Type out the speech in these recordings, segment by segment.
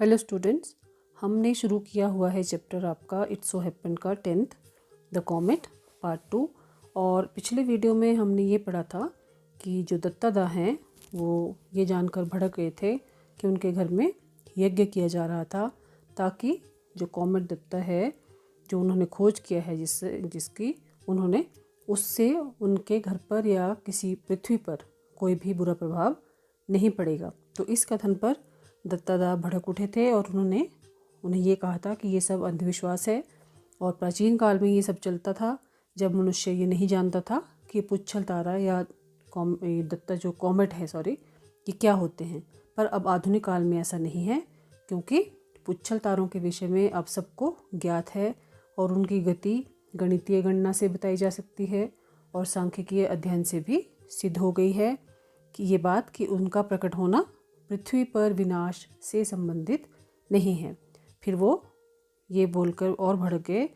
Hello students, हमने शुरू किया हुआ है चैप्टर आपका इट्स सो हैपन का 10th द कॉमेट पार्ट 2। और पिछले वीडियो में हमने ये पढ़ा था कि जो दत्तादा हैं वो ये जानकर भड़क गए थे कि उनके घर में यज्ञ किया जा रहा था ताकि जो कॉमेट दत्ता है जो उन्होंने खोज किया है जिसकी उन्होंने उससे उनके घर पर या किसी पृथ्वी पर कोई भी बुरा प्रभाव नहीं पड़ेगा। तो इस कथन पर दत्तादा भड़क उठे थे और उन्हें ये कहा था कि ये सब अंधविश्वास है। और प्राचीन काल में ये सब चलता था जब मनुष्य ये नहीं जानता था कि पुच्छल तारा या दत्ता जो कॉमेट है कि क्या होते हैं। पर अब आधुनिक काल में ऐसा नहीं है क्योंकि पुच्छल तारों के विषय में अब सबको ज्ञात है और उनकी गति गणितीय गणना से बताई जा सकती है और सांख्यिकीय अध्ययन से भी सिद्ध हो गई है कि ये बात कि उनका प्रकट होना पृथ्वी पर विनाश से संबंधित नहीं है। फिर वो ये बोलकर और भड़क गए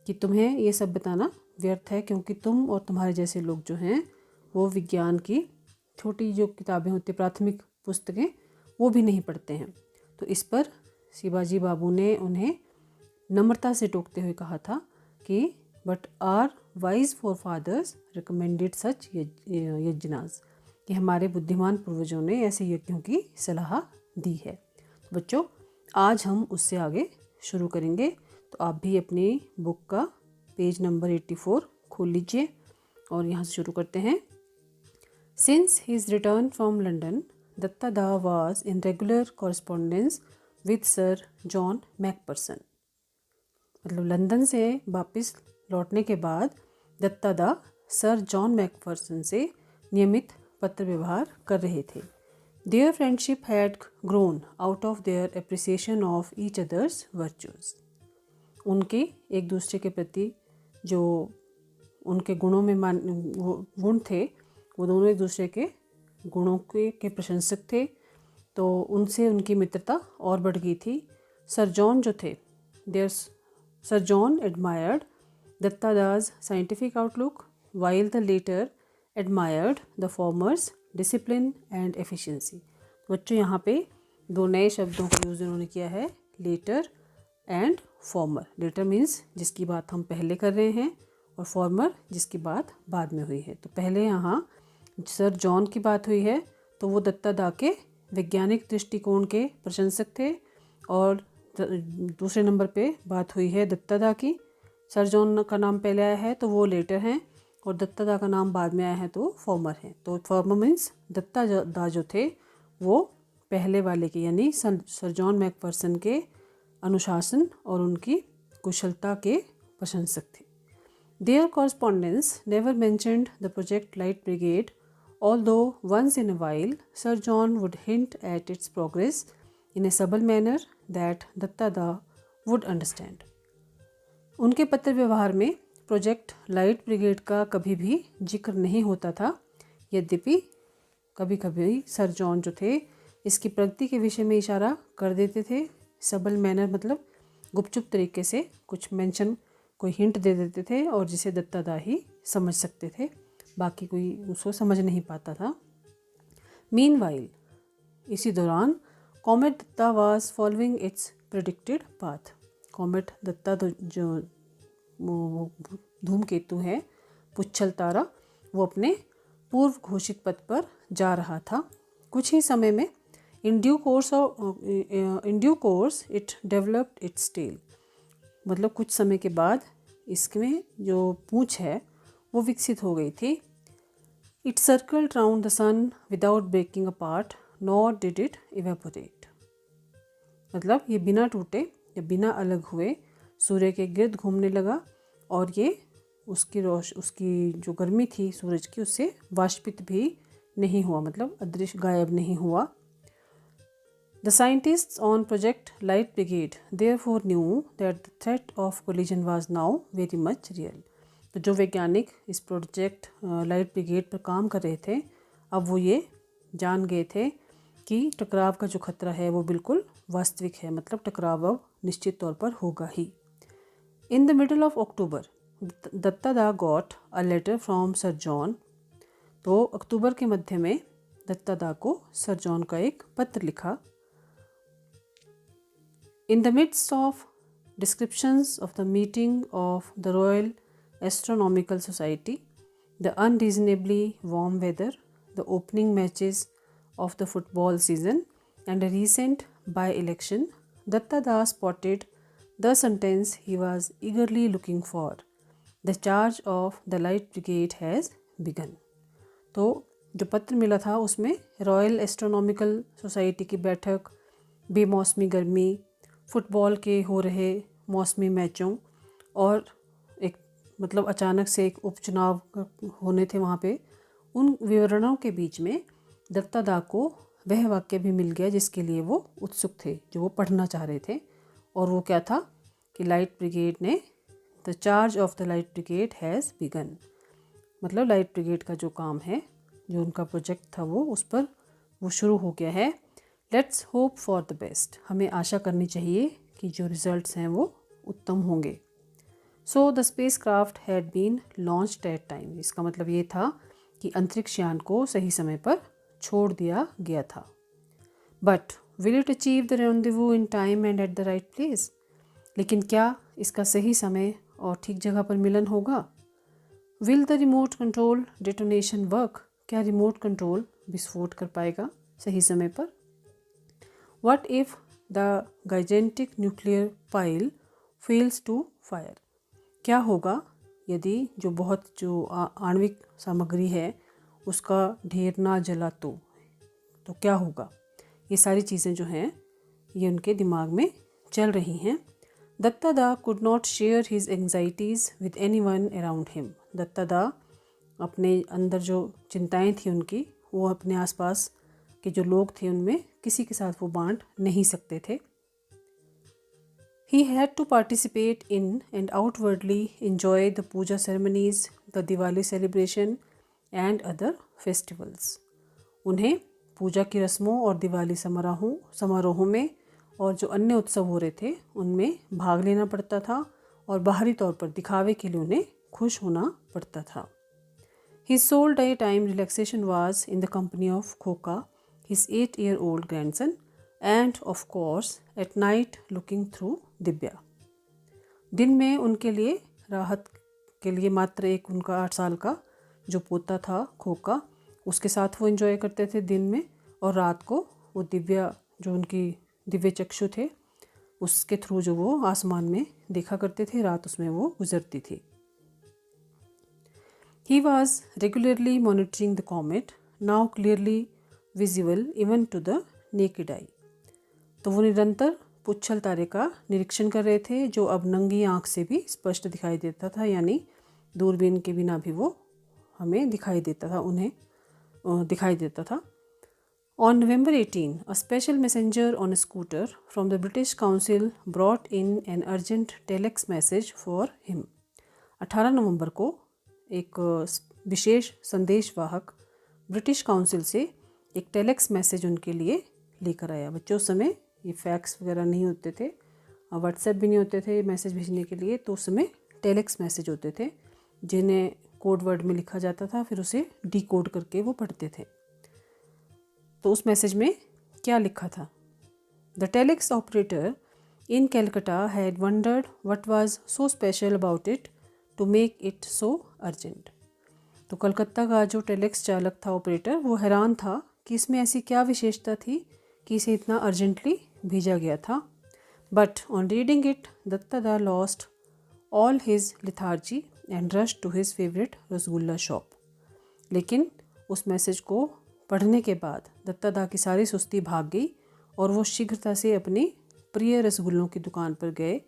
कि तुम्हें ये सब बताना व्यर्थ है क्योंकि तुम और तुम्हारे जैसे लोग जो हैं वो विज्ञान की छोटी जो किताबें होती प्राथमिक पुस्तकें वो भी नहीं पढ़ते हैं। तो इस पर शिवाजी बाबू ने उन्हें नम्रता से टोकते हुए कहा था कि but our wise forefathers recommended such यज्ञनास, कि हमारे बुद्धिमान पूर्वजों ने ऐसे यज्ञों की सलाह दी है। तो बच्चों आज हम उससे आगे शुरू करेंगे। तो आप भी अपनी बुक का पेज नंबर 84 खोल लीजिए और यहाँ से शुरू करते हैं। Since his return from London Dattada was in regular correspondence with sir John McPherson. मतलब लंदन से वापस लौटने के बाद दत्तादा सर जॉन मैकफर्सन से नियमित पत्र व्यवहार कर रहे थे। Their friendship had grown out of their appreciation of each others virtues. उनके एक दूसरे के प्रति जो उनके गुणों में गुण थे वो दोनों एक दूसरे के गुणों के प्रशंसक थे, तो उनसे उनकी मित्रता और बढ़ गई थी। सर जॉन जो थे sir John admired Dattada's scientific outlook while the later admired the former's discipline and efficiency। बच्चों यहाँ पे दो नए शब्दों का यूज़ उन्होंने किया है, latter and former. Latter means जिसकी बात हम पहले कर रहे हैं और फॉर्मर जिसकी बात बाद में हुई है। तो पहले यहाँ सर जॉन की बात हुई है तो वो दत्तादा के वैज्ञानिक दृष्टिकोण के प्रशंसक थे और दूसरे नंबर पे बात हुई है दत्तादा की। सर जॉन का नाम पहले आया है तो वो लेटर हैं और दत्तादा का नाम बाद में आया है तो फॉर्मर है। तो फॉर्मर मीन्स दत्तादा जो थे वो पहले वाले के यानी सर जॉन मैकफर्सन के अनुशासन और उनकी कुशलता के प्रशंसक थे। Their correspondence never mentioned the project light brigade although once in a while sir John would hint at its progress in a subtle manner that Dattada would understand. उनके पत्र व्यवहार में प्रोजेक्ट लाइट ब्रिगेड का कभी भी जिक्र नहीं होता था, यद्यपि कभी कभी सर जॉन जो थे इसकी प्रगति के विषय में इशारा कर देते थे। सबल मैनर मतलब गुपचुप तरीके से कुछ मेंशन कोई हिंट दे देते थे और जिसे दत्तादा ही समझ सकते थे, बाकी कोई उसको समझ नहीं पाता था। मीनवाइल इसी दौरान comet Datta was following its predicted path. Comet Datta तो जो धूमकेतु है पुच्छल तारा वो अपने पूर्व घोषित पथ पर जा रहा था। कुछ ही समय में in due course it developed its tail. मतलब कुछ समय के बाद इसमें जो पूंछ है वो विकसित हो गई थी। It circled round the sun without breaking apart nor did it evaporate. मतलब ये बिना टूटे या बिना अलग हुए सूर्य के गिर्द घूमने लगा और ये उसकी जो गर्मी थी सूरज की उससे वाष्पित भी नहीं हुआ, मतलब अदृश्य गायब नहीं हुआ। The scientists on project light brigade therefore knew that the threat of collision was now very much real. तो जो वैज्ञानिक इस प्रोजेक्ट लाइट ब्रिगेड पर काम कर रहे थे अब वो ये जान गए थे कि टकराव का जो खतरा है वो बिल्कुल वास्तविक है, मतलब टकराव अब निश्चित तौर पर होगा ही। In the middle of October Dattada got a letter from sir John. तो अक्टूबर के मध्य में दत्तादा को सर जॉन का एक पत्र लिखा। In the midst of descriptions of the meeting of the Royal Astronomical Society, the unreasonably warm weather, the opening matches of the football season, and a recent by-election, Datta Das spotted the sentence he was eagerly looking for: "The charge of the Light Brigade has begun." तो जो पत्र मिला था उसमें royal astronomical society की बैठक, बेमौसमी गर्मी, फुटबॉल के हो रहे मौसमी मैचों और एक मतलब अचानक से एक उपचुनाव होने थे वहाँ पे, उन विवरणों के बीच में दत्ता दा को वह वाक्य भी मिल गया जिसके लिए वो उत्सुक थे, जो वो पढ़ना चाह रहे थे। और वो क्या था कि लाइट ब्रिगेड ने, the charge of the light brigade has begun, मतलब लाइट ब्रिगेड का जो काम है, जो उनका प्रोजेक्ट था वो उस पर वो शुरू हो गया है। Let's hope for the best, हमें आशा करनी चाहिए कि जो रिजल्ट्स हैं वो उत्तम होंगे। So the spacecraft had been launched at time, इसका मतलब ये था कि अंतरिक्ष यान को सही समय पर छोड़ दिया गया था। But will it achieve the rendezvous in time and at the right place, लेकिन क्या इसका सही समय और ठीक जगह पर मिलन होगा? Will the remote control detonation work, क्या रिमोट कंट्रोल विस्फोट कर पाएगा सही समय पर? What if the gigantic nuclear pile fails to fire, क्या होगा यदि जो आणविक सामग्री है उसका ढेर ना जला तो क्या होगा? ये सारी चीज़ें जो हैं ये उनके दिमाग में चल रही हैं। Datta da could not share his anxieties with anyone around him, Datta da अपने अंदर जो चिंताएं थी उनकी, वो अपने आसपास के जो लोग थे उनमें किसी के साथ वो बांट नहीं सकते थे। He had to participate in and outwardly enjoy the puja ceremonies, the Diwali celebration and other festivals. उन्हें पूजा की रस्मों और दिवाली समारोहों में और जो अन्य उत्सव हो रहे थे उनमें भाग लेना पड़ता था और बाहरी तौर पर दिखावे के लिए उन्हें खुश होना पड़ता था। His sole daytime relaxation was in the company of Khoka, his 8-year-old grandson, and of course at night looking through Divya. दिन में उनके लिए राहत के लिए मात्र एक उनका 8 साल का जो पोता था खोका, उसके साथ वो एंजॉय करते थे दिन में, और रात को वो दिव्या जो उनकी दिव्य चक्षु थे उसके थ्रू जो वो आसमान में देखा करते थे, रात उसमें वो गुजरती थी। He was regularly monitoring the comet, now clearly visible even to the naked eye. तो वो निरंतर पुच्छल तारे का निरीक्षण कर रहे थे जो अब नंगी आँख से भी स्पष्ट दिखाई देता था, यानी दूरबीन के बिना भी वो हमें दिखाई देता था, उन्हें दिखाई देता था। On November 18, a special messenger on a scooter from the British Council brought in an urgent telex message for him. 18 नवंबर को एक विशेष संदेशवाहक ब्रिटिश काउंसिल से एक टेलेक्स मैसेज उनके लिए लेकर आया। बच्चों उस समय ये फैक्स वगैरह नहीं होते थे, व्हाट्सएप भी नहीं होते थे मैसेज भेजने के लिए, तो उस समय टेलेक्स मैसेज होते थे जिन्हें कोड वर्ड में लिखा जाता था, फिर उसे डीकोड करके वो पढ़ते थे। तो उस मैसेज में क्या लिखा था? The telex operator in Calcutta had wondered what was so special about it to make it so urgent. तो कलकत्ता का जो टेलेक्स चालक था, ऑपरेटर, वो हैरान था कि इसमें ऐसी क्या विशेषता थी कि इसे इतना अर्जेंटली भेजा गया था। But on reading it Datta da lost all his lethargy and rush to his favourite rasgulla shop. लेकिन उस मैसेज को पढ़ने के बाद दत्ता दा की सारी सुस्ती भाग गई और वो शीघ्रता से अपनी प्रिय रसगुल्लों की दुकान पर गए।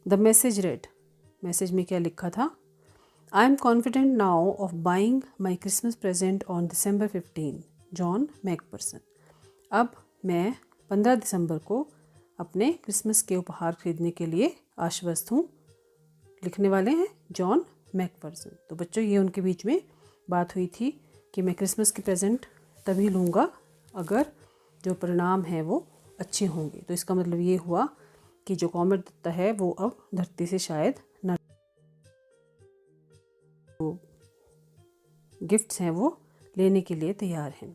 द मैसेज रेड, मैसेज में क्या लिखा था? I am confident now of buying my Christmas present on December 15, John McPherson. अब मैं 15 दिसंबर को अपने क्रिसमस के उपहार खरीदने के लिए आश्वस्त हूँ। लिखने वाले हैं जॉन मैकपर्सन। तो बच्चों ये उनके बीच में बात हुई थी कि मैं क्रिसमस की प्रेजेंट तभी लूँगा अगर जो परिणाम है वो अच्छे होंगे। तो इसका मतलब ये हुआ कि जो कॉमेट दत्ता है वो अब धरती से शायद न गिफ्ट्स हैं वो लेने के लिए तैयार हैं।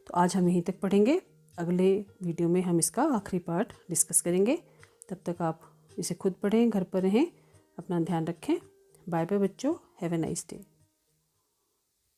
तो आज हम यहीं तक पढ़ेंगे, अगले वीडियो में हम इसका आखिरी पार्ट डिस्कस करेंगे। तब तक आप इसे खुद पढ़ें, घर पर रहें, अपना ध्यान रखें। बाय बाय बच्चों, हैव ए नाइस डे।